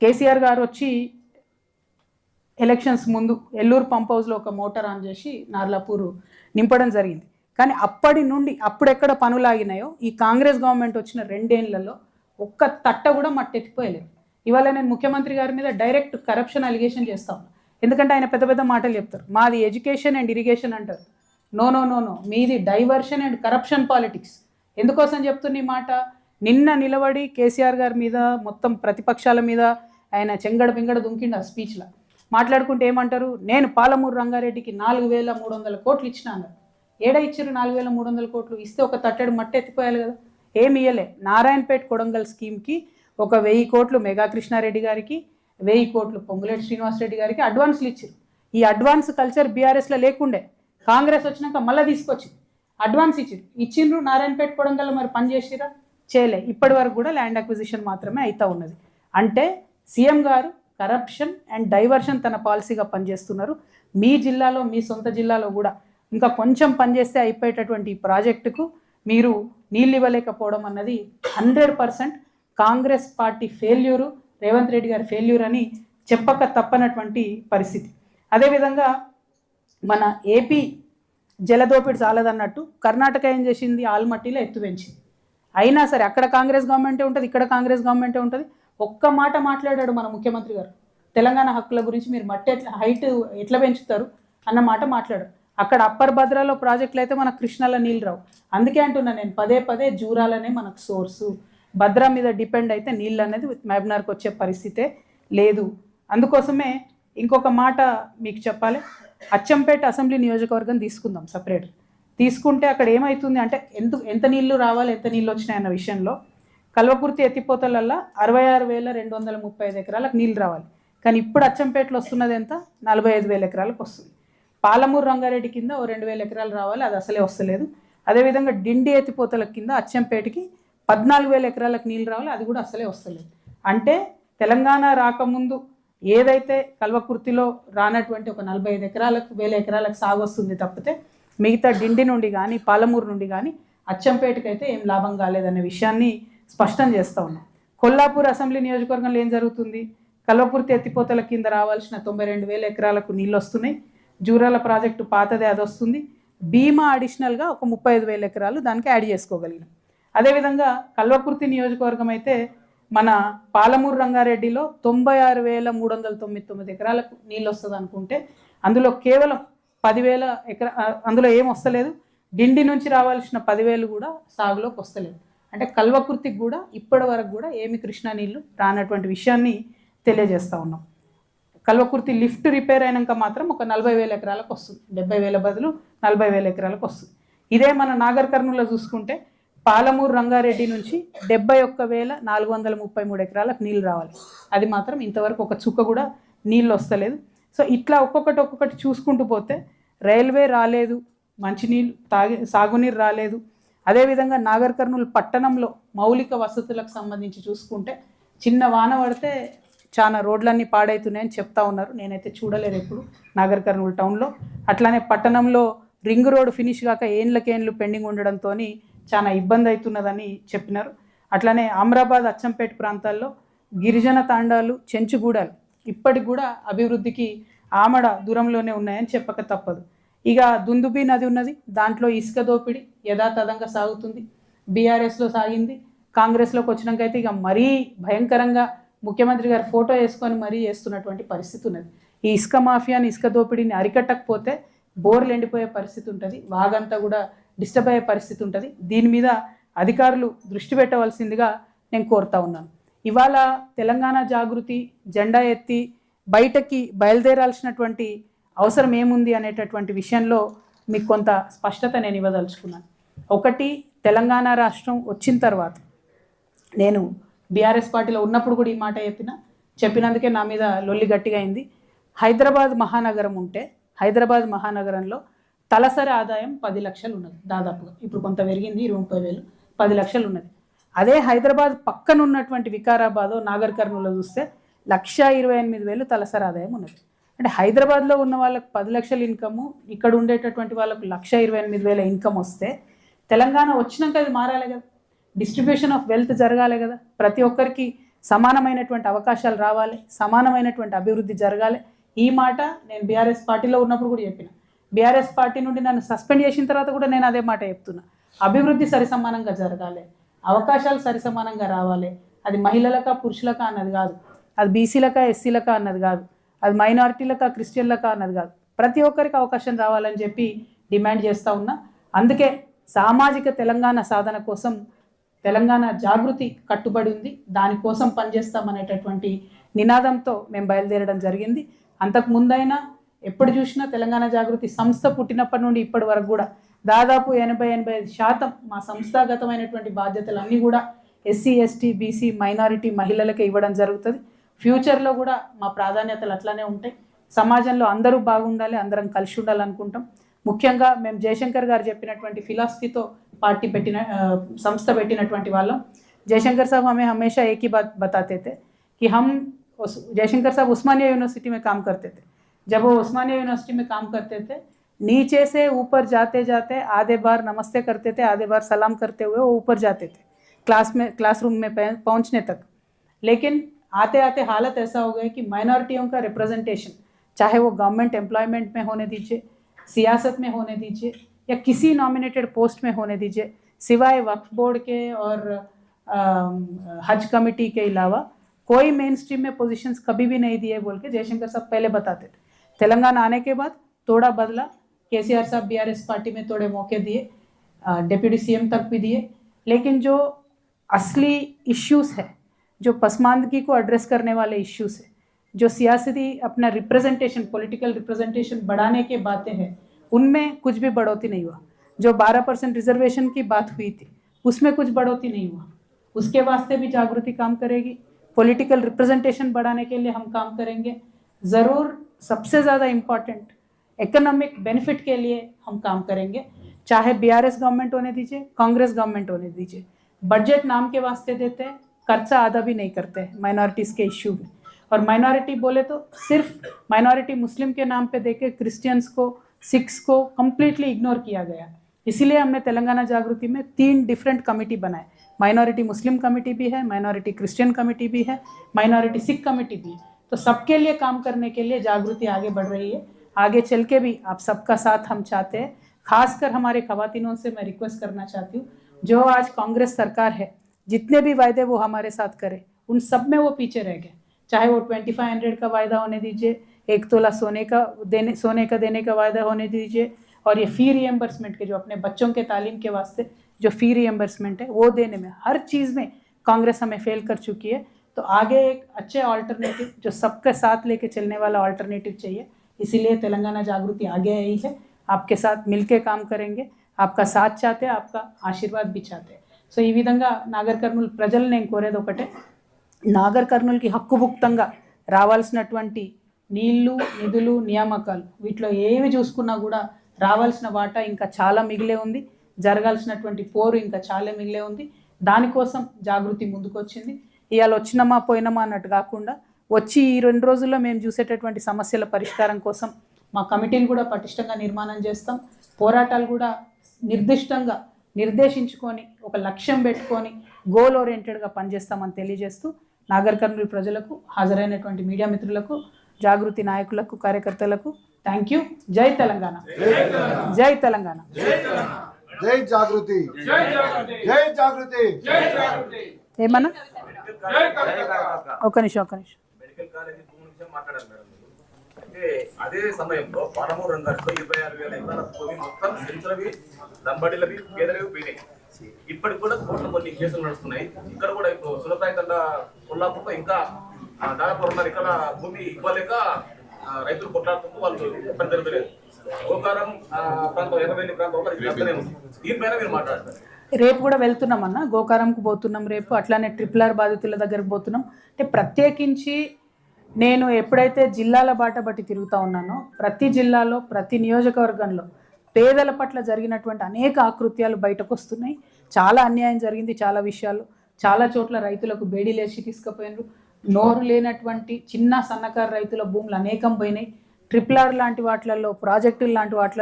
కేసీఆర్ గారు వచ్చి ఎలక్షన్స్ ముందు ఎల్లూరు పంప్ హౌస్లో ఒక మోటార్ ఆన్ చేసి నార్లాపూర్ నింపడం జరిగింది. కానీ అప్పటి నుండి అప్పుడెక్కడ పనులు ఆగినాయో ఈ కాంగ్రెస్ గవర్నమెంట్ వచ్చిన 2 ఏళ్లలో ఒక్క తట్ట కూడా మట్టెత్తిపోయలేదు. ఇవాళ నేను ముఖ్యమంత్రి గారి మీద డైరెక్ట్ కరప్షన్ అలిగేషన్ చేస్తా ఉన్నా. ఎందుకంటే ఆయన పెద్ద పెద్ద మాటలు చెప్తారు. మాది ఎడ్యుకేషన్ అండ్ ఇరిగేషన్ అంటారు. నో నో నో నో, మీది డైవర్షన్ అండ్ కరప్షన్ పాలిటిక్స్. ఎందుకోసం చెప్తున్న ఈ మాట, నిన్న నిలబడి కేసీఆర్ గారి మీద మొత్తం ప్రతిపక్షాల మీద ఆయన చెంగడ పింగడ దుంకిండు ఆ స్పీచ్లో. మాట్లాడుకుంటే ఏమంటారు, నేను పాలమూరు రంగారెడ్డికి 4,300 కోట్లు ఇచ్చిన అన్నారు. ఏడా ఇచ్చారు 4,300 కోట్లు? ఇస్తే ఒక తట్టెడు మట్టి ఎత్తిపోయాలి కదా, ఏమి ఇయ్యలే. నారాయణపేట కొడంగల్ స్కీమ్కి ఒక 1000 కోట్లు మెగా కృష్ణారెడ్డి గారికి, 1000 కోట్లు పొంగులేటి శ్రీనివాసరెడ్డి గారికి అడ్వాన్స్లు ఇచ్చారు. ఈ అడ్వాన్స్ కల్చర్ బీఆర్ఎస్లో లేకుండే, కాంగ్రెస్ వచ్చినాక మళ్ళీ తీసుకొచ్చి అడ్వాన్స్ ఇచ్చిండ్రు. నారాయణపేట కొడంగల్లో మరి పని చేసిరా? చేయలే. ఇప్పటి వరకు కూడా ల్యాండ్ అక్విజిషన్ మాత్రమే అవుతా ఉన్నది. అంటే సీఎం గారు కరప్షన్ అండ్ డైవర్షన్ తన పాలసీగా పనిచేస్తున్నారు. మీ జిల్లాలో, మీ సొంత జిల్లాలో కూడా ఇంకా కొంచెం పనిచేస్తే అయిపోయేటటువంటి ఈ ప్రాజెక్టుకు మీరు నీళ్ళు ఇవ్వలేకపోవడం అన్నది 100% కాంగ్రెస్ పార్టీ ఫెయిల్యూరు, రేవంత్ రెడ్డి గారి ఫెయిల్యూర్ అని చెప్పక తప్పనటువంటి పరిస్థితి. అదేవిధంగా మన ఏపీ జలదోపిడి చాలదన్నట్టు కర్ణాటక ఏం చేసింది, ఆల్మట్టిలో ఎత్తు పెంచింది. అయినా సరే అక్కడ కాంగ్రెస్ గవర్నమెంటే ఉంటుంది, ఇక్కడ కాంగ్రెస్ గవర్నమెంటే ఉంటుంది. ఒక్క మాట మాట్లాడాడు మన ముఖ్యమంత్రి గారు, తెలంగాణ హక్కుల గురించి మీరు మట్టి హైట్ ఎట్లా పెంచుతారు అన్న మాట మాట్లాడారు. అక్కడ అప్పర్ భద్రాలో ప్రాజెక్టులు అయితే మనకు కృష్ణాలో నీళ్ళు రావు. అందుకే అంటున్నా నేను పదే పదే, జూరాలనే మనకు సోర్సు, భద్రా మీద డిపెండ్ అయితే నీళ్ళు అనేది మహబూబ్నగర్కి వచ్చే పరిస్థితే లేదు. అందుకోసమే ఇంకొక మాట మీకు చెప్పాలి, అచ్చంపేట అసెంబ్లీ నియోజకవర్గం తీసుకుందాం సపరేట్. తీసుకుంటే అక్కడ ఏమవుతుంది అంటే ఎంత నీళ్లు రావాలి, ఎంత నీళ్ళు వచ్చినాయన్న విషయంలో కల్వకుర్తి ఎత్తిపోతలల్లో 66,235 ఎకరాలకు నీళ్ళు రావాలి. కానీ ఇప్పుడు అచ్చంపేటలో వస్తున్నది ఎంత, 45,000 ఎకరాలకు వస్తుంది. పాలమూరు రంగారెడ్డి కింద 2,000 ఎకరాలు రావాలి, అది అసలే వస్తలేదు. అదేవిధంగా డిండి ఎత్తిపోతల కింద అచ్చంపేటకి 14,000 ఎకరాలకు నీళ్ళు రావాలి, అది కూడా అసలే వస్తలేదు. అంటే తెలంగాణ రాకముందు ఏదైతే కల్వకుర్తిలో రానటువంటి ఒక 45 ఎకరాలకు 1000 ఎకరాలకు సాగు వస్తుంది తప్పితే మిగతా డిండి నుండి కానీ పాలమూరు నుండి కానీ అచ్చంపేటకి అయితే ఏం లాభం కాలేదనే విషయాన్ని స్పష్టం చేస్తూ ఉన్నాం. కొల్లాపూర్ అసెంబ్లీ నియోజకవర్గంలో ఏం జరుగుతుంది, కల్వకుర్తి ఎత్తిపోతల కింద రావాల్సిన 92,000 ఎకరాలకు నీళ్ళు వస్తున్నాయి. జూరాల ప్రాజెక్టు పాతదే, అది వస్తుంది. భీమా అడిషనల్గా ఒక 35,000 ఎకరాలు దానికి యాడ్ చేసుకోగలిగినాం. అదేవిధంగా కల్వకుర్తి నియోజకవర్గం అయితే మన పాలమూరు రంగారెడ్డిలో 96,399 ఎకరాలకు నీళ్ళు వస్తుంది అనుకుంటే అందులో కేవలం 10,000 అందులో ఏం వస్తలేదు. డిండి నుంచి రావాల్సిన 10,000 కూడా సాగులోకి వస్తలేదు. అంటే కల్వకుర్తికి కూడా ఇప్పటి వరకు కూడా ఏమి కృష్ణా నీళ్ళు రానటువంటి విషయాన్ని తెలియజేస్తూ ఉన్నాం. కల్వకుర్తి లిఫ్ట్ రిపేర్ అయినాక మాత్రం ఒక 40,000 ఎకరాలకు వస్తుంది, 70,000 బదులు 40,000 ఎకరాలకు వస్తుంది. ఇదే మన నాగర్ కర్నూలులో చూసుకుంటే పాలమూరు రంగారెడ్డి నుంచి 71,433 ఎకరాలకు నీళ్ళు రావాలి, అది మాత్రం ఇంతవరకు ఒక చుక్క కూడా నీళ్ళు వస్తలేదు. సో ఇట్లా ఒక్కొక్కటి చూసుకుంటూ పోతే రైల్వే రాలేదు, మంచినీళ్ళు సాగునీరు రాలేదు. అదేవిధంగా నాగర్ కర్నూలు పట్టణంలో మౌలిక వసతులకు సంబంధించి చూసుకుంటే చిన్న వాన పడితే చాలా రోడ్లన్నీ పాడవుతున్నాయని చెప్తా ఉన్నారు. నేనైతే చూడలేదు ఎప్పుడు నాగర్ కర్నూలు టౌన్లో. అట్లానే పట్టణంలో రింగ్ రోడ్ ఫినిష్ కాక ఏండ్లకేండ్లు పెండింగ్ ఉండడంతో చాలా ఇబ్బంది అవుతున్నదని చెప్పినారు. అట్లానే అమ్రాబాద్ అచ్చంపేట ప్రాంతాల్లో గిరిజన తాండాలు చెంచుగూడాలు ఇప్పటికి కూడా అభివృద్ధికి ఆమడ దూరంలోనే ఉన్నాయని చెప్పక తప్పదు. ఇక దుందుబి నది ఉన్నది, దాంట్లో ఇసుక దోపిడీ యథాతథంగా సాగుతుంది. బీఆర్ఎస్లో సాగింది, కాంగ్రెస్లోకి వచ్చినాకైతే ఇక మరీ భయంకరంగా ముఖ్యమంత్రి గారు ఫోటో వేసుకొని మరీ చేస్తున్నటువంటి పరిస్థితి ఉన్నది. ఈ ఇసుక మాఫియాని, ఇసుక దోపిడీని అరికట్టకపోతే బోర్లు ఎండిపోయే పరిస్థితి ఉంటుంది, వాగంతా కూడా డిస్టర్బ్ అయ్యే పరిస్థితి ఉంటుంది. దీని మీద అధికారులు దృష్టి పెట్టవలసిందిగా నేను కోరుతా ఉన్నాను. ఇవాళ తెలంగాణ జాగృతి జెండా ఎత్తి బయటకి బయలుదేరాల్సినటువంటి అవసరం ఏముంది అనేటటువంటి విషయంలో మీకు కొంత స్పష్టత నేను ఇవ్వదలుచుకున్నాను. ఒకటి, తెలంగాణ రాష్ట్రం వచ్చిన తర్వాత నేను బీఆర్ఎస్ పార్టీలో ఉన్నప్పుడు కూడా ఈ మాట చెప్పినందుకే నా మీద లొల్లి గట్టిగా అయింది. హైదరాబాద్ మహానగరం ఉంటే హైదరాబాద్ మహానగరంలో తలసరి ఆదాయం 10 లక్షలు ఉన్నది దాదాపుగా. ఇప్పుడు కొంత పెరిగింది, 20,000, 10 లక్షలు ఉన్నది. అదే హైదరాబాద్ పక్కన ఉన్నటువంటి వికారాబాద్, నాగర్ కర్నూలులో చూస్తే 128,000 తలసరి ఆదాయం ఉన్నది. అంటే హైదరాబాద్లో ఉన్న వాళ్ళకు 10 లక్షల ఇన్కము, ఇక్కడ ఉండేటటువంటి వాళ్ళకు 128,000 ఇన్కమ్ వస్తే తెలంగాణ వచ్చినాక అది మారాలి కదా, డిస్ట్రిబ్యూషన్ ఆఫ్ వెల్త్ జరగాలి కదా, ప్రతి ఒక్కరికి సమానమైనటువంటి అవకాశాలు రావాలి, సమానమైనటువంటి అభివృద్ధి జరగాలి. ఈ మాట నేను బీఆర్ఎస్ పార్టీలో ఉన్నప్పుడు కూడా చెప్పిన. బీఆర్ఎస్ పార్టీ నుండి నన్ను సస్పెండ్ చేసిన తర్వాత కూడా నేను అదే మాట చెప్తున్నా. అభివృద్ధి సరిసమానంగా జరగాలి, అవకాశాలు సరిసమానంగా రావాలి. అది మహిళలకా పురుషులకా అన్నది కాదు, అది బీసీలకా ఎస్సీలకా అన్నది కాదు, అది మైనారిటీలకా క్రిస్టియన్లకా అన్నది కాదు. ప్రతి ఒక్కరికి అవకాశం రావాలని చెప్పి డిమాండ్ చేస్తూ ఉన్నా. అందుకే సామాజిక తెలంగాణ సాధన కోసం తెలంగాణ జాగృతి కట్టుబడి ఉంది. దానికోసం పనిచేస్తామనేటటువంటి నినాదంతో మేము బయలుదేరడం జరిగింది. అంతకు ముందైనా ఎప్పుడు చూసినా తెలంగాణ జాగృతి సంస్థ పుట్టినప్పటి నుండి ఇప్పటి వరకు కూడా దాదాపు 80-85% మా సంస్థాగతమైనటువంటి బాధ్యతలన్నీ కూడా ఎస్సీ ఎస్టీ బీసీ మైనారిటీ మహిళలకే ఇవ్వడం జరుగుతుంది. ఫ్యూచర్లో కూడా మా ప్రాధాన్యతలు అట్లానే ఉంటాయి. సమాజంలో అందరూ బాగుండాలి, అందరం కలిసి ఉండాలనుకుంటాం. ముఖ్యంగా మేము జయశంకర్ గారు చెప్పినటువంటి ఫిలాసఫీతో పార్టీ సంస్థ పెట్టినటువంటి వాళ్ళం. जयशंकर साहब हमें हमेशा एक ही बात बताते थे कि हम जयशंकर साहब उस्मानिया यूनिवर्सिटी में काम करते थे. जब वो उस्मानिया यूनिवर्सिटी में काम करते थे, नीचे से ऊपर जाते जाते आधे बार नमस्ते करते थे, आधे बार सलाम करते हुए वो ऊपर जाते थे क्लासरूम में पहुंचने तक. लेकिन आते आते हालत ऐसा हो गया कि माइनॉरिटियों का रिप्रेजेंटेशन, चाहे वो गवर्नमेंट एम्प्लॉयमेंट में होने दीजिए, सियासत में होने दीजिए या किसी नॉमिनेटेड पोस्ट में होने दीजिए, सिवाय वक्फ बोर्ड के और हज कमेटी के अलावा कोई मेन स्ट्रीम में पोजीशंस कभी भी नहीं दिए बोल के जयशंकर साहब पहले बताते थे. तेलंगाना आने के बाद थोड़ा बदला. केसीआर साहब बीआरएस पार्टी में थोड़े मौके दिए, डिप्टी सीएम तक भी दिए. लेकिन जो असली इश्यूज़ है, जो पसमानदगी को एड्रेस करने वाले इश्यूज़ है, जो सियासती अपना रिप्रेजेंटेशन पॉलिटिकल रिप्रेजेंटेशन बढ़ाने के बातें हैं, उनमें कुछ भी बढ़ोतरी नहीं हुआ. जो 12% रिजर्वेशन की बात हुई थी उसमें कुछ बढ़ोतरी नहीं हुआ. उसके वास्ते भी जागृति काम करेगी. पॉलिटिकल रिप्रेजेंटेशन बढ़ाने के लिए हम काम करेंगे. ज़रूर सबसे ज़्यादा इम्पॉर्टेंट इकोनॉमिक बेनिफिट के लिए हम काम करेंगे. चाहे बीआरएस गवर्नमेंट होने दीजिए, कांग्रेस गवर्नमेंट होने दीजिए. बजट नाम के वास्ते देते हैं, खर्चा आधा भी नहीं करते हैं माइनॉरिटीज़ के इश्यू में. और माइनॉरिटी बोले तो सिर्फ माइनॉरिटी मुस्लिम के नाम पे देके क्रिश्चियंस को, सिख्स को कम्प्लीटली इग्नोर किया गया. इसीलिए हमने तेलंगाना जागृति में 3 डिफरेंट कमेटी बनाए. माइनॉरिटी मुस्लिम कमेटी भी है, माइनॉरिटी क्रिश्चियन कमेटी भी है, माइनॉरिटी सिख कमेटी भी है. तो सबके लिए काम करने के लिए जागृति आगे बढ़ रही है. आगे चल के भी आप सबका साथ हम चाहते हैं. खासकर हमारे खवातीनों से मैं रिक्वेस्ट करना चाहती हूँ, जो आज कांग्रेस सरकार है, जितने भी वायदे वो हमारे साथ करे उन सब में वो पीछे रह गए. चाहे वो 2500 का वायदा होने दीजिए, 1 तोला सोने का देने का वायदा होने दीजिए, और ये फ़ी रीएम्बर्समेंट के जो अपने बच्चों के तालीम के वास्ते जो फ़ी रीएम्बर्समेंट है वो देने में, हर चीज़ में कांग्रेस हमें फेल कर चुकी है. तो आगे एक अच्छे ऑल्टरनेटिव, जो सबके साथ लेके चलने वाला ऑल्टरनेटिव चाहिए. इसीलिए तेलंगाना जागृति आगे आई है. आपके साथ मिलके काम करेंगे. आपका साथ चाहते हैं, आपका आशीर्वाद भी चाहते हैं. సో ఈ విధంగా నాగర్ కర్నూలు ప్రజలు నేను కోరేది ఒకటే, నాగర్ కర్నూలుకి హక్కుభుక్తంగా రావాల్సినటువంటి నీళ్లు, నిధులు, నియామకాలు వీటిలో ఏవి చూసుకున్నా కూడా రావాల్సిన వాటా ఇంకా చాలా మిగిలే ఉంది. జరగాల్సినటువంటి పోరు ఇంకా చాలా మిగిలే ఉంది. దానికోసం జాగృతి ముందుకొచ్చింది. ఇవాళ వచ్చినమా పోయినమా అన్నట్టు కాకుండా వచ్చి ఈ 2 రోజుల్లో మేము చూసేటటువంటి సమస్యల పరిష్కారం కోసం మా కమిటీని కూడా పటిష్టంగా నిర్మాణం చేస్తాం. పోరాటాలు కూడా నిర్దిష్టంగా నిర్దేశించుకొని ఒక లక్ష్యం పెట్టుకొని గోల్ ఓరియంటెడ్గా పనిచేస్తామని తెలియజేస్తూ నాగర్ కర్నూలు ప్రజలకు, హాజరైనటువంటి మీడియా మిత్రులకు, జాగృతి నాయకులకు, కార్యకర్తలకు థ్యాంక్ యూ. జై తెలంగాణ, జై తెలంగాణ, జై జాగృతి, జై జాగృతి. ఏమన్నా ఒక నిమిషం మెడికల్ కాలేజీ భూమి విషయం మాట్లాడారు మేడం. అంటే అదే సమయంలో పాలమూరు రంగాల్లో 26,000 ఎకరాల భూమి మొత్తం సెంచరవి, లంబడిలవి, పేదలవి పోయినాయి. ఇప్పటికి కూడా కోర్టులో కొన్ని కేసులు నడుస్తున్నాయి. ఇక్కడ కూడా ఇప్పుడు సులభాయ కల్లా కొల్లాపూర్లో ఇంకా దాదాపు 2.5 ఎకరాల భూమి ఇవ్వలేక రైతులు కొట్లాడుతుంటూ వాళ్ళు పని జరగలేదు. గోకారం ప్రాంతం, ఎర్రవెల్లి ప్రాంతం దీనిపైన మీరు మాట్లాడతారు. రేపు కూడా వెళ్తున్నామన్నా, గోకారంకు పోతున్నాం రేపు. అట్లానే RRR బాధితుల దగ్గరకు పోతున్నాం. అంటే ప్రత్యేకించి నేను ఎప్పుడైతే జిల్లాల బాట బట్టి తిరుగుతూ ఉన్నానో, ప్రతి జిల్లాలో, ప్రతి నియోజకవర్గంలో పేదల పట్ల జరిగినటువంటి అనేక ఆకృత్యాలు బయటకు వస్తున్నాయి. చాలా అన్యాయం జరిగింది. చాలా విషయాలు, చాలా చోట్ల రైతులకు బేడీలేసి తీసుకుపోయినారు. నోరు లేనటువంటి చిన్న సన్నకారు రైతుల భూములు అనేకం పోయినాయి. RRR లాంటి వాటిలలో, ప్రాజెక్టులు లాంటి వాటిలలో